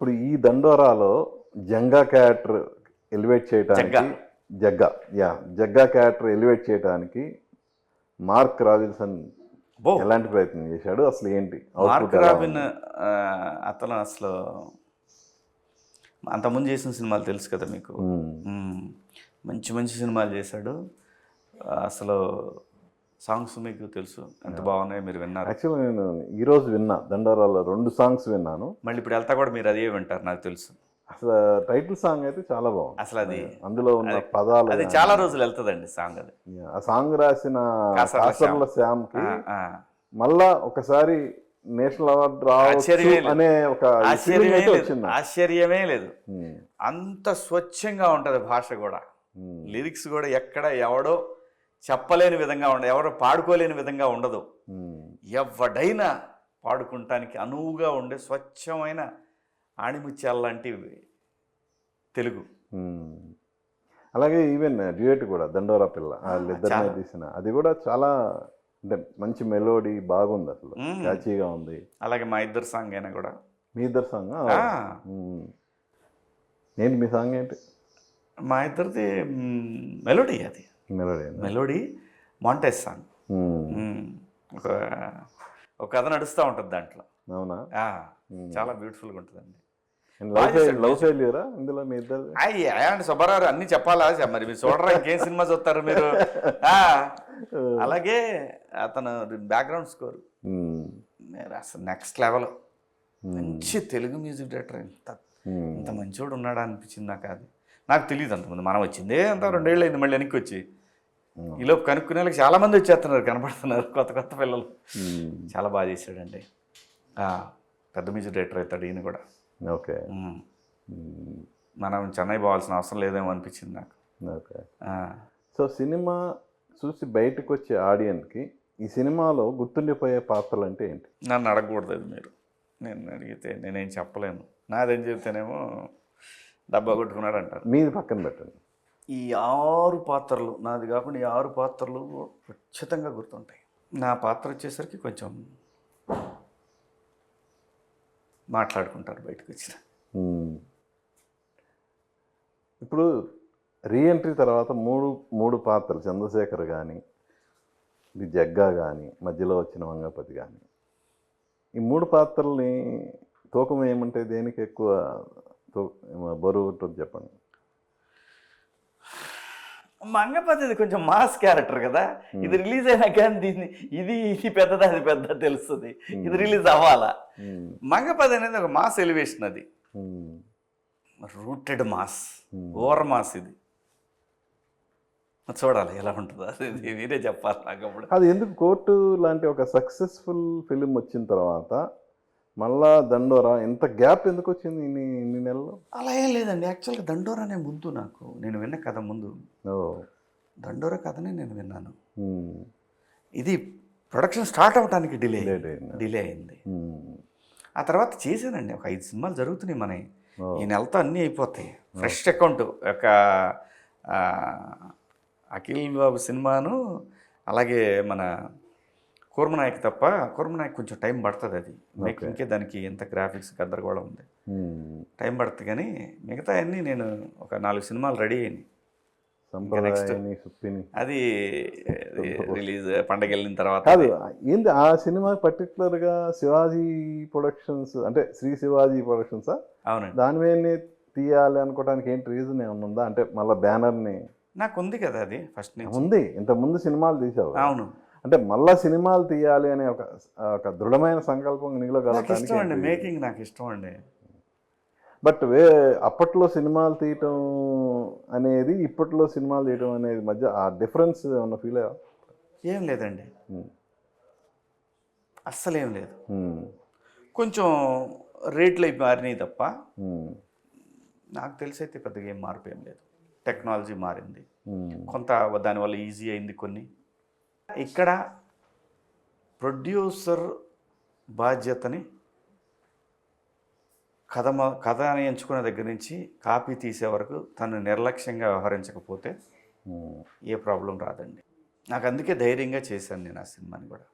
ఇప్పుడు ఈ దండోరాలో Janga character elevate Jagga. చేయడానికి జగ్గా జగ్గా క్యారెక్టర్ ఎలివేట్ చేయడానికి మార్క్ రాబిన్సన్ బో ఎలాంటి ప్రయత్నం చేశాడు, అసలు ఏంటి మార్క్ అవుట్పుట్ ఎలా రాబిన్ ఉంది? అతను అసలు అంతకుముందు చేసిన సినిమాలు తెలుసు కదా మీకు. మ్మ్. మంచి మంచి సినిమాలు చేశాడు. అసలు సాంగ్స్ మీకు తెలుసు ఎంత బాగున్నాయో, మీరు విన్నారు. యాక్చువల్గా నేను ఈరోజు విన్నా, దండోరాలో 2 సాంగ్స్ విన్నాను. మళ్ళీ ఇప్పుడు వెళ్తా కూడా మీరు అదే వింటారు నాకు తెలుసు. అసలు టైటిల్ సాంగ్ అయితే చాలా బాగుంది. అసలు అది అందులో ఉన్న పదాలు అది గానీ, చాలా రోజులు వెళ్తుందండి సాంగ్ అది. ఆ సాంగ్ రాసిన కాసర్ల కాసర్ల శ్యామ్కి ఆ. మళ్ళా ఒకసారి నేషనల్ అవార్డు రావచ్చు ఆశ్చర్యమే లేదు. అనే ఒక feeling ఆశ్చర్యమే అయితే లేదు, వచ్చింది నాకు. ఆశ్చర్యమే లేదు. ఉమ్, అంత స్వచ్ఛంగా ఉంటుంది భాష కూడా. ఉమ్, లిరిక్స్ కూడా ఎక్కడ ఎవడో చెప్పలేని విధంగా ఉండదు, ఎవరో పాడుకోలేని విధంగా ఉండదు. ఉమ్, ఎవడైనా పాడుకుంటానికి అనువుగా ఉండే స్వచ్ఛమైన ఆణిముత్యాల లాంటి తెలుగు. ఉమ్. అలాగే ఈవెన్ డ్యూయట్ కూడా దండోరా పిల్ల వాళ్ళిద్దరి మీద తీసిన అది కూడా చాలా, అంటే మంచి మెలోడీ బాగుంది, అసలు క్యాచీగా ఉంది. అలాగే మా ఇద్దరు సాంగ్ అయినా కూడా. మీ ఇద్దరు సాంగ్ ఆ, ఏంటి మీ సాంగ్ ఏంటి? మా ఇద్దరిది మెలోడీ, అది మెలోడీ. Melody montage song. ఒక ఒక కథ నడుస్తూ ఉంటుంది దాంట్లో. అవునా? ఆ, చాలా బ్యూటిఫుల్గా ఉంటుందండి. లవ్ ఫెయిల్యూరా ఇందులో మీ ఇద్దరు? అండి సుబ్బారావు అన్ని చెప్పాలా? మరి మీరు చూడరా, ఇంకేం సినిమా చూస్తారు మీరు? ఆ, అలాగే అతను బ్యాక్గ్రౌండ్ స్కోర్ అసలు నెక్స్ట్ లెవెల్. మంచి తెలుగు మ్యూజిక్ డైరెక్టర్. ఇంత మంచోడు ఉన్నాడా అనిపించింది నాకు. అది నాకు తెలియదు అంతమంది, మనం వచ్చిందే అంత 2 ఏళ్ళు అయింది మళ్ళీ వెనక్కి వచ్చి. ఈలోపు కనుక్కునే వాళ్ళకి చాలామంది వచ్చేస్తున్నారు, కనపడుతున్నారు కొత్త కొత్త పిల్లలు. చాలా బాగా చేశాడండి. పెద్ద మ్యూజిక్ డైరెక్టర్ అవుతాడు ఈయన కూడా. ఓకే. మనం చెన్నై పోవాల్సిన అవసరం లేదేమో అనిపించింది నాకు. ఓకే. సో సినిమా చూసి బయటకు వచ్చే ఆడియన్స్కి ఈ సినిమాలో గుర్తుండిపోయే పాత్రలు అంటే ఏంటి? నన్ను అడగకూడదు అది, మీరు నేను అడిగితే నేనేం చెప్పలేను. నాదేం చెబితేనేమో డబ్బా కొట్టుకున్నాడు అంటారు. మీది పక్కన పెట్టండి. ఈ 6 పాత్రలు, నాది కాకుండా ఈ 6 పాత్రలు ఖచ్చితంగా గుర్తుంటాయి. నా పాత్ర వచ్చేసరికి కొంచెం మాట్లాడుకుంటారు బయటకు వచ్చిన. ఇప్పుడు రీఎంట్రీ తర్వాత మూడు పాత్రలు, చంద్రశేఖర్ కానీ, ఇది జగ్గా కానీ, మధ్యలో వచ్చిన వంగపతి కానీ, ఈ 3 పాత్రల్ని తూకం ఏమంటే దేనికి ఎక్కువ బరువు ఉంటుంది చెప్పండి? మంగపతిది కొంచెం మాస్ క్యారెక్టర్ కదా. ఇది రిలీజ్ అయినా కానీ దీన్ని ఇది పెద్దది అది పెద్ద తెలుస్తుంది. ఇది రిలీజ్ అవ్వాలా. మంగపతి అనేది ఒక మాస్ ఎలివేషన్, అది రూటెడ్ మాస్, ఓవర్ మాస్. ఇది చూడాలి ఎలా ఉంటుందో, అది మీరే చెప్పాలి నాకు. అప్పుడు అది ఎందుకు కోర్టు లాంటి ఒక సక్సెస్ఫుల్ ఫిలిం వచ్చిన తర్వాత మళ్ళా దండోరా ఎంత గ్యాప్ ఎందుకు వచ్చింది ఇన్ని నెలలు? అలా ఏం లేదండి. యాక్చువల్గా దండోరానే ముందు నేను విన్న కథ ముందు. దండోరా కథనే నేను విన్నాను. ఇది ప్రొడక్షన్ స్టార్ట్ అవ్వడానికి డిలే అయింది. ఆ తర్వాత చేశానండి. ఒక 5 సినిమాలు జరుగుతున్నాయి మనకి. ఈ నెలతో అన్నీ అయిపోతాయి. Fresh account. ఒక అఖిల్ బాబు సినిమాను, అలాగే మన కూర్మనాయక్ తప్ప, కూర్మనాయక్ కొంచెం టైం పడుతుంది. అది మేకింగ్కే దానికి ఎంత గ్రాఫిక్స్ గందరగోళం ఉంది, టైం పడుతుంది. కానీ మిగతా అన్నీ నేను ఒక 4 సినిమాలు రెడీ అయినాయి. అది రిలీజ్ పండగ వెళ్ళిన తర్వాత. కాదు ఏంది ఆ సినిమా పర్టికులర్గా శివాజీ ప్రొడక్షన్స్, అంటే శ్రీ శివాజీ ప్రొడక్షన్సా? అవునండి. దాని మీద తీయాలి అనుకోవడానికి ఏంటి రీజన్ ఏమన్నా ఉందా? అంటే మళ్ళీ బ్యానర్ని నాకు ఉంది కదా, అది ఫస్ట్ నుంచి ఉంది. ఇంతకుముందు సినిమాలు తీసావు. అవును. అంటే మళ్ళా సినిమాలు తీయాలి అనే ఒక దృఢమైన సంకల్పం నీలో ఇష్టం అండి. మేకింగ్ నాకు ఇష్టం అండి. బట్ అప్పట్లో సినిమాలు తీయటం అనేది, ఇప్పట్లో సినిమాలు తీయటం అనేది మధ్య ఆ డిఫరెన్స్ ఏమన్నా ఫీల్ అయ్యా? ఏం లేదండి, అస్సలు ఏం లేదు. కొంచెం రేట్లు అయి మారినాయి తప్ప నాకు తెలిసి అయితే పెద్దగా ఏం మార్పు ఏం లేదు. టెక్నాలజీ మారింది కొంత, దానివల్ల ఈజీ అయింది కొన్ని. ఇక్కడ ప్రొడ్యూసర్ బాధ్యతని కథ ఎంచుకునే దగ్గర నుంచి కాపీ తీసే వరకు తను నిర్లక్ష్యంగా వ్యవహరించకపోతే ఏ ప్రాబ్లం రాదండి. నాకు అందుకే ధైర్యంగా చేశాను నేను ఆ సినిమాని కూడా.